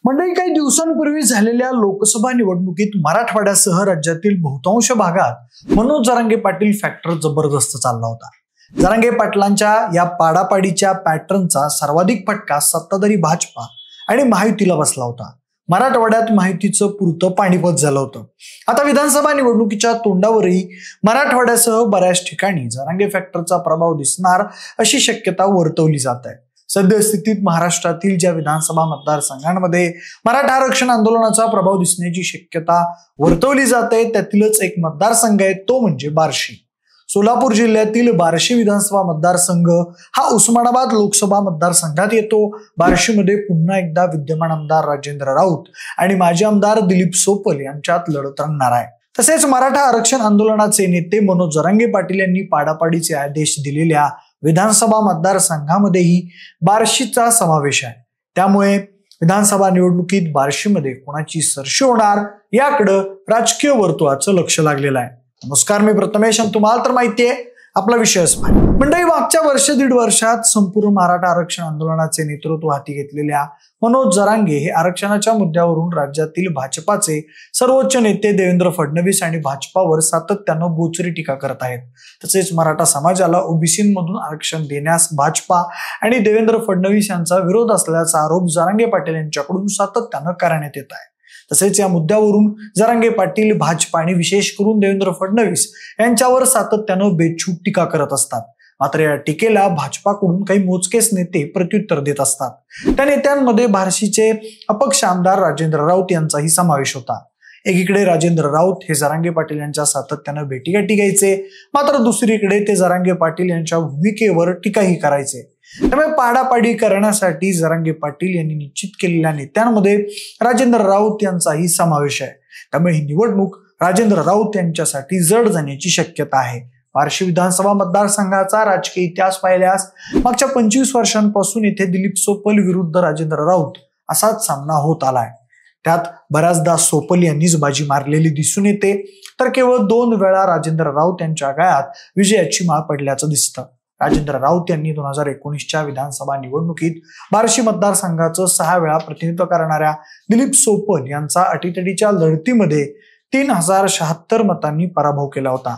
मंडळी, काही दिवसांपूर्वी झालेल्या लोकसभा निवडणुकीत मराठवाड्यासह राज्यातील बहुतांश भागात मनोज जरांगे पाटील फॅक्टर जबरदस्त चालला होता. जरांगे पाटलांच्या या पाडापाडीच्या पॅटर्नचा सर्वाधिक फटका सत्ताधारी भाजपा आणि महायुतीला बसला होता. मराठवाड्यात महायुतीचं पुरतं पाणीपत झालं होतं. आता विधानसभा निवडणुकीच्या तोंडावरही मराठवाड्यासह बऱ्याच ठिकाणी जरांगे फॅक्टरचा प्रभाव दिसणार अशी शक्यता वर्तवली जात आहे. सद्यस्थितीत महाराष्ट्रातील ज्या विधानसभा मतदारसंघांमध्ये मराठा आरक्षण आंदोलनाचा प्रभाव दिसण्याची शक्यता वर्तवली जाते त्यातीलच एक मतदारसंघ आहे, तो म्हणजे बार्शी. सोलापूर जिल्ह्यातील बार्शी विधानसभा मतदारसंघ हा उस्मानाबाद लोकसभा मतदारसंघात येतो. बार्शीमध्ये पुन्हा एकदा विद्यमान आमदार राजेंद्र राऊत आणि माजी आमदार दिलीप सोपल यांच्यात लढत रंगणार आहे. तसेच मराठा आरक्षण आंदोलनाचे नेते मनोज जरांगे पाटील यांनी पाडापाडीचे आदेश दिलेल्या विधानसभा मतदारसंघामध्येही बार्शीचा समावेश आहे. त्यामुळे विधानसभा निवडणुकीत बार्शीमध्ये कोणाची सरशी होणार याकडे राजकीय वर्तुळाचं लक्ष लागलेलं आहे. नमस्कार, मी प्रथमेश आणि तुम्हाला तर माहिती आहे आपला विषय मंडळी, मागच्या दीड वर्षात संपूर्ण मराठा आरक्षण आंदोलनाचे नेतृत्व हाती घेतलेल्या मनोज जरांगे हे आरक्षणाच्या मुद्द्यावरून राज्यातील भाजपाचे सर्वोच्च नेते देवेंद्र फडणवीस आणि भाजपावर सातत्यानं बोचरी टीका करत आहेत. तसेच मराठा समाजाला ओबीसीमधून आरक्षण देण्यास भाजपा आणि देवेंद्र फडणवीस यांचा विरोध असल्याचा आरोप जरांगे पाटील यांच्याकडून सातत्यानं करण्यात येत आहे. तसेच या मुद्द्यावरून जरांगे पाटील भाजपा आणि विशेष करून देवेंद्र फडणवीस यांच्यावर सातत्यानं बेछूट टीका करत असतात. मात्र या टीकेला भाजपाकडून काही मोजकेच नेते प्रत्युत्तर देत असतात. त्या नेत्यांमध्ये बार्शीचे अपक्ष आमदार राजेंद्र राऊत यांचाही समावेश होता. एकीकडे राजेंद्र राऊत हे जरांगे पाटील यांच्या सातत्यानं भेटीगाठी घ्यायचे, मात्र दुसरीकडे ते जरांगे पाटील यांच्या भूमिकेवर टीकाही करायचे. त्यामुळे पाडापाडी करण्यासाठी जरांगे पाटील यांनी निश्चित केलेल्या नेत्यांमध्ये राजेंद्र राऊत यांचाही समावेश आहे. त्यामुळे ही निवडणूक राजेंद्र राऊत यांच्यासाठी जड जाण्याची शक्यता आहे. बार्शी विधानसभा मतदारसंघाचा राजकीय इतिहास पाहिल्यास मागच्या 25 वर्षांपासून येथे दिलीप सोपल विरुद्ध राजेंद्र राऊत असाच सामना होत आलाय. त्यात बऱ्याचदा सोपल यांनीच बाजी मारलेली दिसून येते, तर केवळ 2 वेळा राजेंद्र राऊत यांच्या गळ्यात विजयाची माळ पडल्याचं दिसतं. राजेंद्र राऊत यांनी 2019च्या विधानसभा निवडणुकीत बार्शी मतदारसंघाचं 6 वेळा प्रतिनिधित्व करणाऱ्या दिलीप सोपल यांचा अटीतटीच्या लढतीमध्ये 3076 मतांनी पराभव केला होता.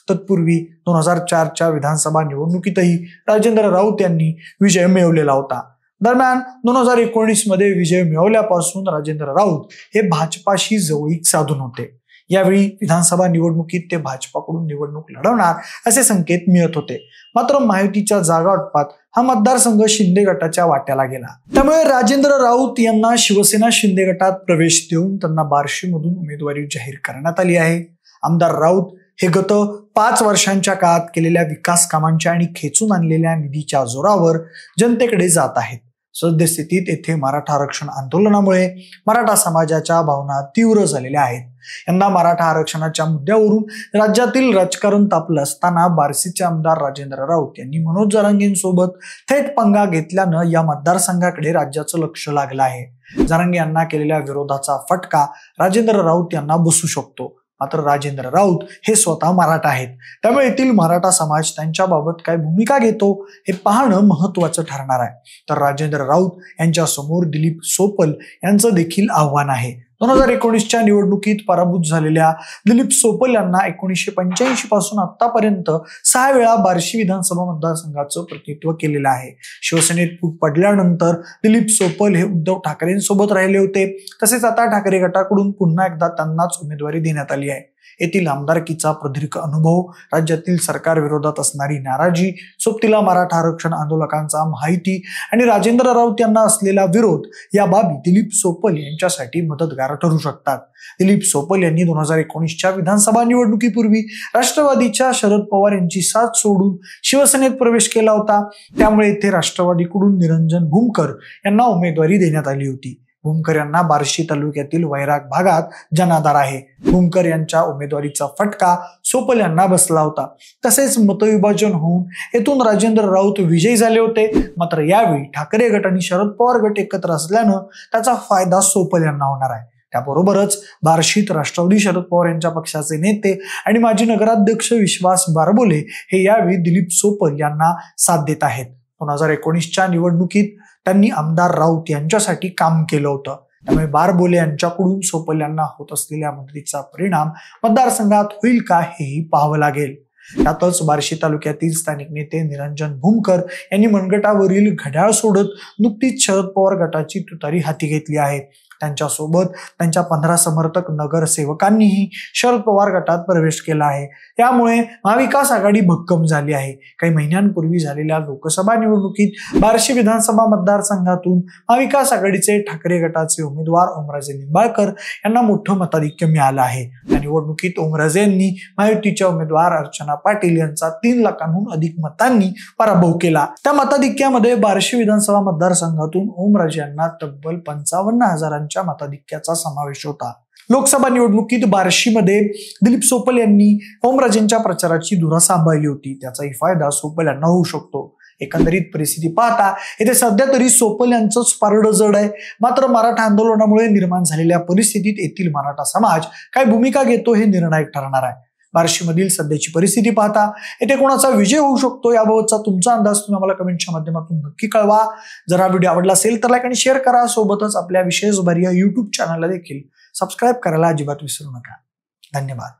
तत्पूर्वी 2004च्या विधानसभा निवडणुकीतही राजेंद्र राऊत यांनी विजय मिळवलेला होता. दरम्यान 2019 मध्ये विजय मिळवल्यापासून राजेंद्र राऊत हे भाजपाशी जवळीक साधून होते. यावेळी विधानसभा निवडणुकीत ते भाजपाकडून निवडणूक लढवणार असे संकेत मिळत होते. मात्र महायुतीच्या जागा वाटपात हा मतदारसंघ शिंदे गटाच्या वाट्याला गेला. त्यामुळे राजेंद्र राऊत यांना शिवसेना शिंदे गटात प्रवेश देऊन त्यांना बार्शीमधून उमेदवारी जाहीर करण्यात आली आहे. आमदार राऊत हे गत 5 वर्षांच्या काळात केलेल्या विकास कामांच्या आणि खेचून आणलेल्या निधीच्या जोरावर जनतेकडे जात आहेत. सद्यस्थितीत येथे मराठा आरक्षण आंदोलनामुळे मराठा समाजाच्या भावना तीव्र झालेल्या आहेत. यंदा मराठा आरक्षणाच्या मुद्द्यावरून राज्यातील राजकारण तापलं असताना बार्शीचे आमदार राजेंद्र राऊत यांनी मनोज जरांगेंसोबत थेट पंगा घेतल्यानं या मतदारसंघाकडे राज्याचं लक्ष लागलं आहे. जरांगे यांना केलेल्या विरोधाचा फटका राजेंद्र राऊत यांना बसू शकतो. मात्र राजेंद्र राऊत हे स्वतः मराठा आहेत, त्यामुळे येथील मराठा समाज त्यांच्याबाबत काय भूमिका घेतो हे पाहणं महत्वाचं ठरणार आहे. तर राजेंद्र राऊत यांच्या समोर दिलीप सोपल यांचं देखील आव्हान आहे. 2019च्या निवडणुकीत पराभूत झालेल्या दिलीप सोपल यांना 1985 पासून आतापर्यंत 6 वेळा बार्शी विधानसभा मतदारसंघाचं प्रतिनिधित्व केलेलं आहे. शिवसेनेत फूट पडल्यानंतर दिलीप सोपल हे उद्धव ठाकरेंसोबत राहिले होते. तसेच आता ठाकरे गटाकडून पुन्हा एकदा त्यांनाच उमेदवारी देण्यात आली आहे. येथील आमदारकीचा प्रदीर्घ अनुभव, राज्यातील सरकार विरोधात असणारी नाराजी, सोबतीला मराठा आरक्षण आंदोलकांचा महायुती आणि राजेंद्र राऊत यांना असलेला विरोध या बाबी दिलीप सोपल यांच्यासाठी मदतगार ठरू शकतात. दिलीप सोपल यांनी 2019च्या विधानसभा निवडणुकीपूर्वी राष्ट्रवादीच्या शरद पवार यांची साथ सोडून शिवसेनेत प्रवेश केला होता. त्यामुळे येथे राष्ट्रवादीकडून निरंजन भूमकर यांना उमेदवारी देण्यात आली होती. भूमकर यांना बार्शी तालुक्यातील वैराग भागात जनाधार आहे. भूमकर यांच्या उमेदवारीचा फटका सोपल यांना बसला होता. तसेच मतविभाजन होऊन येथून राजेंद्र राऊत विजयी झाले होते. मात्र यावेळी ठाकरे गट आणि शरद पवार गट एकत्र असल्यानं त्याचा फायदा सोपल यांना होणार आहे. त्याबरोबरच बार्शीत राष्ट्रवादी शरद पवार यांच्या पक्षाचे नेते आणि माजी नगराध्यक्ष विश्वास बारबोले हे यावेळी दिलीप सोपल यांना साथ देत आहेत. 2019च्या निवडणुकीत त्यांनी आमदार राऊत यांच्यासाठी काम केलं होतं. त्यामुळे बारबोले यांच्याकडून सोपल यांना होत असलेल्या मदतीचा परिणाम मतदारसंघात होईल का हेही पाहावं लागेल. त्यातच बार्शी तालुक्यातील स्थानिक नेते निरंजन भूमकर यांनी मनगटावरील घड्याळ सोडत नुकतीच शरद पवार गटाची तुतारी हाती घेतली आहे. त्यांच्यासोबत त्यांच्या 15 समर्थक नगरसेवकांनीही शरद पवार गटात प्रवेश केला आहे. त्यामुळे महाविकास आघाडी भक्कम झाली आहे. काही महिन्यांपूर्वी झालेल्या लोकसभा निवडणुकीत बार्शी विधानसभा मतदारसंघातून महाविकास आघाडीचे ठाकरे गटाचे उमेदवार ओमराजे निंबाळकर यांना मोठं मताधिक्य मिळालं आहे. या निवडणुकीत ओमराजे यांनी महायुतीच्या उमेदवार अर्चना पाटील यांचा 3 लाखांहून अधिक मतांनी पराभव केला. त्या मताधिक्यामध्ये बार्शी विधानसभा मतदारसंघातून ओमराजे यांना तब्बल 55,000 मताधिक्याचा समावेश होता. लोकसभा निवडणुकीत बार्शीमध्ये दिलीप सोपल यांनी ओमराजेंच्या प्रचाराची धुरा सांभाळली होती. त्याचाही फायदा सोपल यांना होऊ शकतो. एकंदरीत परिस्थिती पाहता येथे सध्या तरी सोपल यांचंच पारडं जड आहे. मात्र मराठा आंदोलनामुळे निर्माण झालेल्या परिस्थितीत येथील मराठा समाज काय भूमिका घेतो हे निर्णायक ठरणार आहे. बार्शीमधील सध्याची परिस्थिती पाहता येथे कोणाचा विजय होऊ शकतो याबाबतचा तुमचा अंदाज तुम्ही आम्हाला कमेंटच्या माध्यमातून नक्की कळवा. जर हा व्हिडिओ आवडला असेल तर लाईक आणि शेअर करा. सोबतच आपल्या विशेष भर या YouTube चॅनलला देखील सबस्क्राईब करायला अजिबात विसरू नका. धन्यवाद.